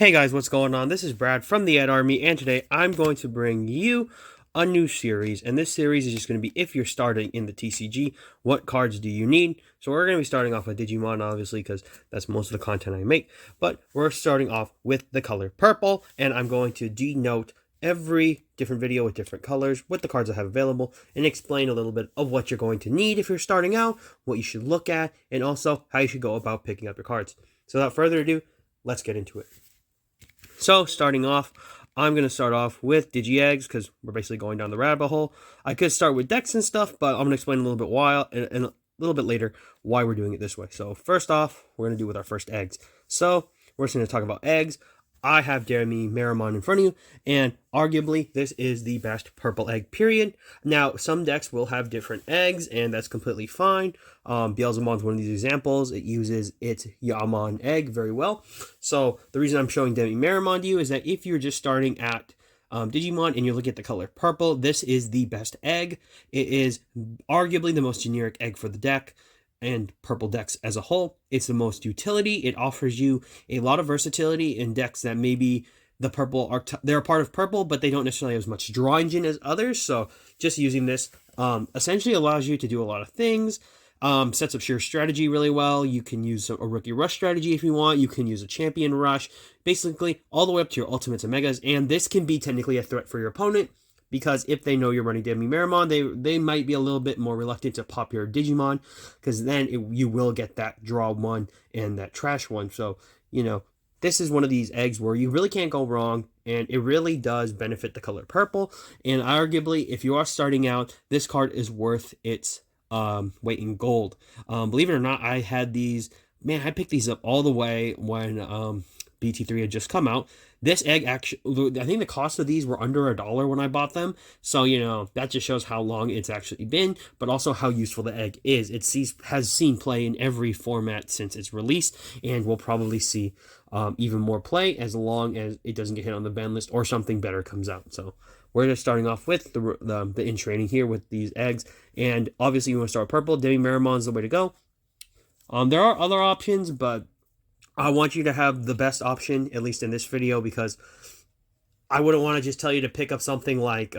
Hey guys, what's going on? This is Brad from the Ed Army, and today I'm going to bring you a new series. And this series is just going to be if you're starting in the TCG, what cards do you need? So we're going to be starting off with Digimon, obviously, because that's most of the content I make. But we're starting off with the color purple, and I'm going to denote every different video with different colors, with the cards I have available, and explain a little bit of what you're going to need if you're starting out, what you should look at, and also how you should go about picking up your cards. So without further ado, let's get into it. So, starting off, I'm going to start off with Digi-Eggs, because we're basically going down the rabbit hole. I could start with decks and stuff, but I'm going to explain a little bit why, and a little bit later why we're doing it this way. So, first off, we're going to do with our first eggs. So, we're just going to talk about eggs. I have Digimon in front of you, and arguably, this is the best purple egg, period. Now, some decks will have different eggs, and that's completely fine. Beelzemon is one of these examples. It uses its Yamon egg very well. So, the reason I'm showing Digimon to you is that if you're just starting at Digimon and you're looking at the color purple, this is the best egg. It is arguably the most generic egg for the deck and purple decks as a whole. It's the most utility. It offers you a lot of versatility in decks that maybe the purple are they're a part of purple, but they don't necessarily have as much draw engine as others. So just using this essentially allows you to do a lot of things. Sets up your strategy really well. You can use a rookie rush strategy if you want. You can use a champion rush, basically all the way up to your ultimates and megas. And this can be technically a threat for your opponent, because if they know you're running Digimon, they might be a little bit more reluctant to pop your Digimon, because then you will get that draw one and that trash one. So, this is one of these eggs where you really can't go wrong, and it really does benefit the color purple. And arguably, if you are starting out, this card is worth its weight in gold. Believe it or not, I had these, I picked these up all the way when BT3 had just come out. This egg, actually, I think the cost of these were under $1 when I bought them. So, that just shows how long it's actually been, but also how useful the egg is. It has seen play in every format since its release, and we'll probably see even more play as long as it doesn't get hit on the ban list or something better comes out. So, we're just starting off with the in training here with these eggs. And obviously, you want to start with purple. Digimon is the way to go. There are other options, but I want you to have the best option, at least in this video, because I wouldn't want to just tell you to pick up something like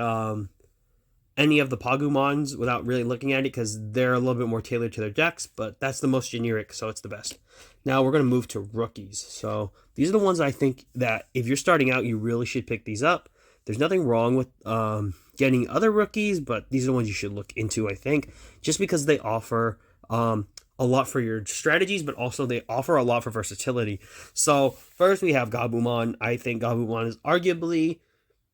any of the Pagumons without really looking at it, because they're a little bit more tailored to their decks, but that's the most generic, so it's the best. Now we're going to move to rookies. So these are the ones I think that if you're starting out, you really should pick these up. There's nothing wrong with getting other rookies, but these are the ones you should look into, I think, just because they offer a lot for your strategies, but also they offer a lot for versatility. So first we have Gabumon. I think Gabumon is arguably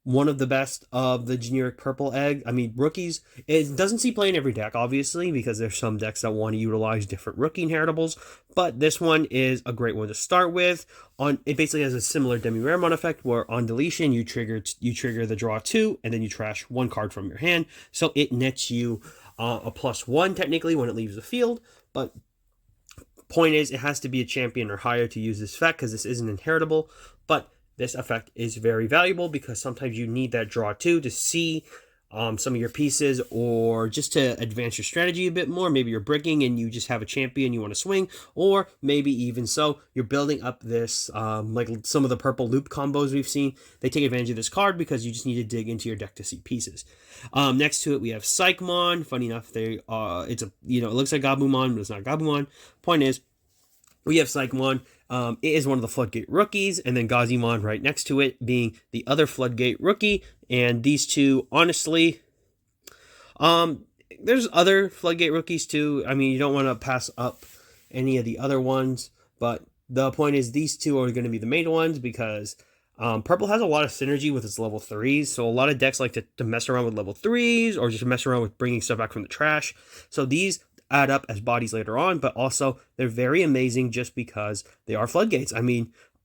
one of the best of the generic purple egg. Rookies. It doesn't see play in every deck, obviously, because there's some decks that want to utilize different rookie inheritables, but this one is a great one to start with. It basically has a similar Demi-Raramon effect, where on deletion you trigger the draw 2, and then you trash 1 card from your hand, so it nets you a +1 technically when it leaves the field. But point is, it has to be a champion or higher to use this effect, because this isn't inheritable. But this effect is very valuable, because sometimes you need that draw 2 to see some of your pieces, or just to advance your strategy a bit more. Maybe you're bricking and you just have a champion you want to swing, or maybe even so you're building up this like some of the purple loop combos we've seen. They take advantage of this card because you just need to dig into your deck to see pieces. Next to it we have Psychmon. Funny enough, it looks like Gabumon, but it's not Gabumon. Point is, we have Psychmon. It is one of the Floodgate rookies, and then Gazimon right next to it being the other Floodgate rookie. And these two, honestly, there's other Floodgate rookies too. You don't want to pass up any of the other ones, but the point is these two are going to be the main ones, because purple has a lot of synergy with its level 3s, so a lot of decks like to mess around with level 3s, or just mess around with bringing stuff back from the trash. So these add up as bodies later on, but also they're very amazing just because they are floodgates.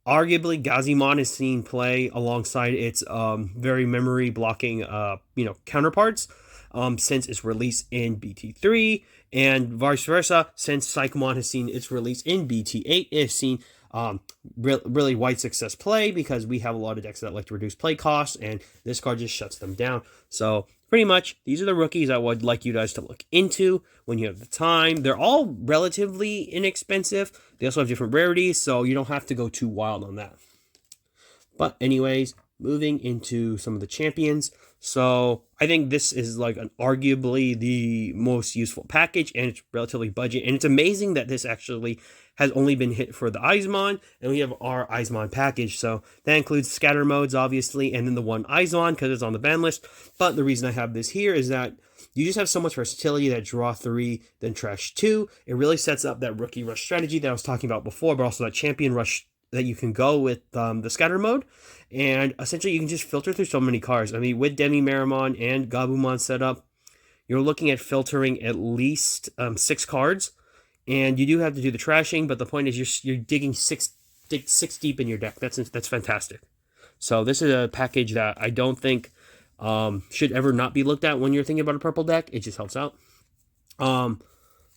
Arguably, Gazimon is seen play alongside its very memory blocking counterparts since its release in BT3, and vice versa, since Psychmon has seen its release in BT8. It has seen really wide success play, because we have a lot of decks that like to reduce play costs, and this card just shuts them down. So pretty much, these are the rookies I would like you guys to look into when you have the time. They're all relatively inexpensive. They also have different rarities, so you don't have to go too wild on that. But anyways, moving into some of the champions. So I think this is like arguably the most useful package, and it's relatively budget. And it's amazing that this actually has only been hit for the Izmon, and we have our Izmon package. So that includes scatter modes, obviously, and then the one Izmon because it's on the ban list. But the reason I have this here is that you just have so much versatility that draw 3, then trash 2. It really sets up that rookie rush strategy that I was talking about before, but also that champion rush that you can go with the scatter mode. And essentially, you can just filter through so many cards. I mean, with Demi-Marimon and Gabumon set up, you're looking at filtering at least 6 cards. And you do have to do the trashing, but the point is you're digging six deep in your deck. That's fantastic. So this is a package that I don't think should ever not be looked at when you're thinking about a purple deck. It just helps out.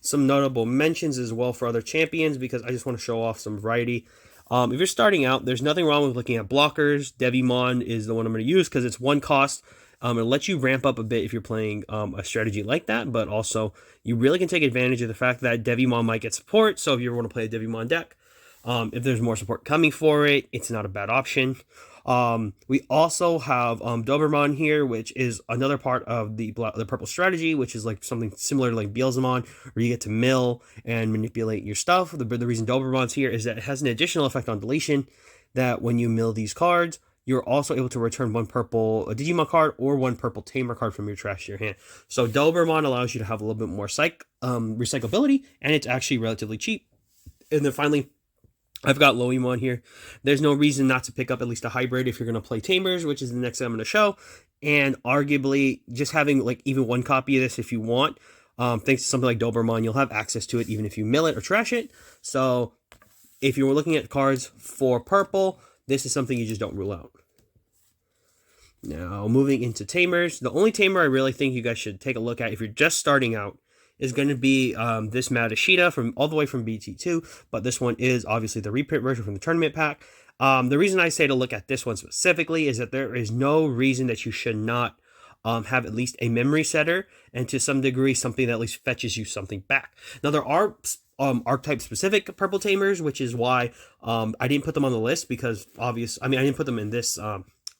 Some notable mentions as well for other champions, because I just want to show off some variety. If you're starting out, there's nothing wrong with looking at blockers. Devimon is the one I'm going to use because it's 1 cost. It'll let you ramp up a bit if you're playing a strategy like that, but also you really can take advantage of the fact that Devimon might get support. So if you ever want to play a Devimon deck, if there's more support coming for it, it's not a bad option. We also have Doberman here, which is another part of the purple strategy, which is like something similar to like Beelzemon, where you get to mill and manipulate your stuff. The reason Doberman's here is that it has an additional effect on deletion, that when you mill these cards, you're also able to return 1 purple Digimon card or 1 purple Tamer card from your trash to your hand. So Doberman allows you to have a little bit more recyclability, and it's actually relatively cheap. And then finally, I've got Loimon here. There's no reason not to pick up at least a hybrid if you're going to play Tamers, which is the next thing I'm going to show. And arguably, just having like even 1 copy of this if you want, thanks to something like Doberman, you'll have access to it even if you mill it or trash it. So if you were looking at cards for purple, this is something you just don't rule out. Now, moving into Tamers. The only Tamer I really think you guys should take a look at if you're just starting out is going to be this Madashita from all the way from BT2, but this one is obviously the reprint version from the tournament pack. The reason I say to look at this one specifically is that there is no reason that you should not have at least a memory setter, and to some degree something that at least fetches you something back. Now, there are archetype specific purple Tamers, which is why I didn't put them on the list, because I didn't put them in this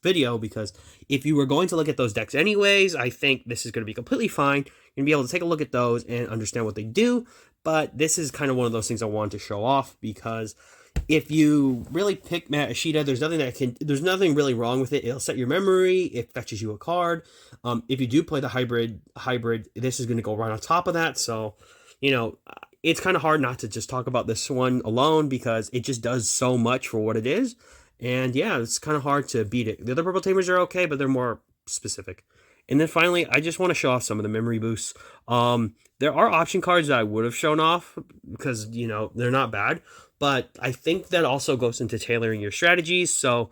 video, because if you were going to look at those decks anyways, I think this is going to be completely fine. You're going to be able to take a look at those and understand what they do, but this is kind of one of those things I wanted to show off, because if you really pick Matt Ashita, there's nothing really wrong with it. It'll set your memory, it fetches you a card. If you do play the hybrid, this is going to go right on top of that, so, you know, it's kind of hard not to just talk about this one alone, because it just does so much for what it is. And yeah, it's kind of hard to beat it. The other purple Tamers are okay, but they're more specific. And then finally, I just want to show off some of the memory boosts. There are option cards that I would have shown off because, you know, they're not bad. But I think that also goes into tailoring your strategies. So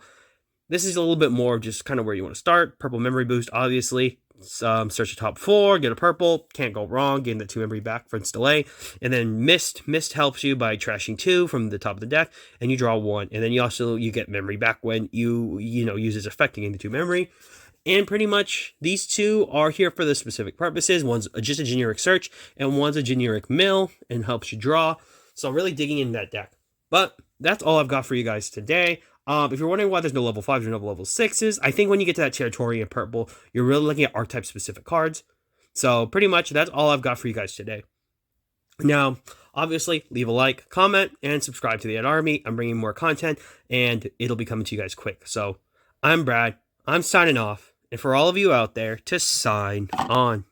this is a little bit more just kind of where you want to start. Purple memory boost, obviously. Search the top 4, get a purple, can't go wrong, getting the 2 memory back for its delay. And then Mist helps you by trashing 2 from the top of the deck, and you draw 1. And then you get memory back when you use its effect to gain the 2 memory. And pretty much these 2 are here for the specific purposes. One's just a generic search, and one's a generic mill and helps you draw. So really digging in that deck. But that's all I've got for you guys today. If you're wondering why there's no level 5s or no level 6s, I think when you get to that territory in purple, you're really looking at archetype specific cards. So pretty much that's all I've got for you guys today. Now, obviously, leave a like, comment, and subscribe to the Ed Army. I'm bringing more content, and it'll be coming to you guys quick. So I'm Brad. I'm signing off. And for all of you out there, to sign on.